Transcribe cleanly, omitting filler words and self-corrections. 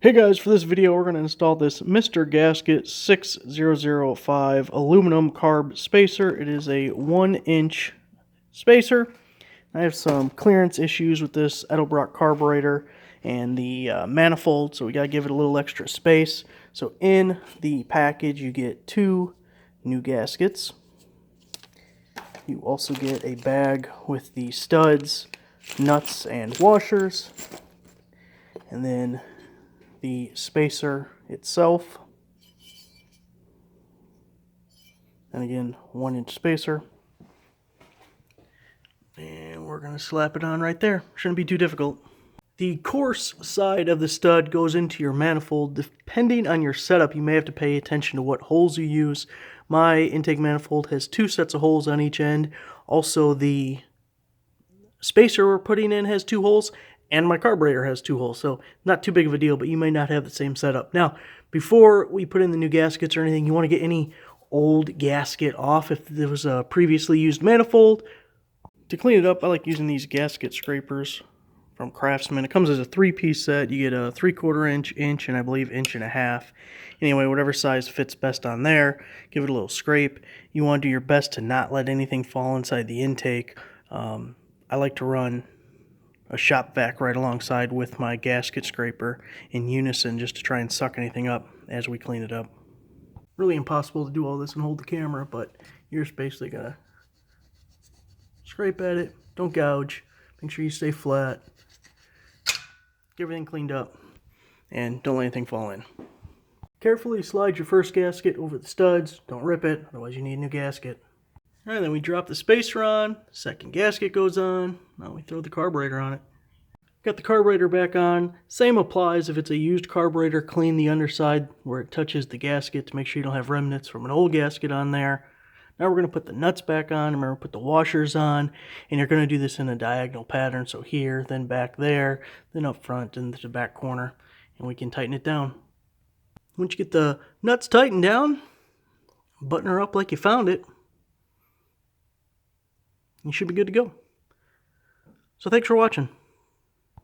Hey guys, for this video we're going to install this Mr. Gasket 6005 aluminum carb spacer. It is a 1-inch spacer. I have some clearance issues with this Edelbrock carburetor and the manifold, so we got to give it a little extra space. So in the package you get 2 new gaskets. You also get a bag with the studs, nuts, and washers. And then the spacer itself, and again 1-inch spacer, and we're going to slap it on right there. Shouldn't be too difficult. The coarse side of the stud goes into your manifold. Depending on your setup, you may have to pay attention to what holes you use. My intake manifold has 2 sets of holes on each end. Also, the spacer we're putting in has 2 holes, and my carburetor has 2 holes, so not too big of a deal, but you may not have the same setup. Now, before we put in the new gaskets or anything, you want to get any old gasket off if there was a previously used manifold. To clean it up, I like using these gasket scrapers from Craftsman. It comes as a 3-piece set. You get a 3/4 inch, inch, and I believe 1.5 inches. Anyway, whatever size fits best on there, give it a little scrape. You want to do your best to not let anything fall inside the intake. I like to run a shop vac right alongside with my gasket scraper in unison just to try and suck anything up as we clean it up. Really impossible to do all this and hold the camera, but you're just basically gotta scrape at it, don't gouge, make sure you stay flat, get everything cleaned up, and don't let anything fall in. Carefully slide your first gasket over the studs, don't rip it, otherwise you need a new gasket. Alright, then we drop the spacer on, second gasket goes on, now we throw the carburetor on it. Got the carburetor back on, same applies if it's a used carburetor, clean the underside where it touches the gasket to make sure you don't have remnants from an old gasket on there. Now we're going to put the nuts back on, remember put the washers on, and you're going to do this in a diagonal pattern, so here, then back there, then up front, and the back corner, and we can tighten it down. Once you get the nuts tightened down, button her up like you found it, you should be good to go. So thanks for watching.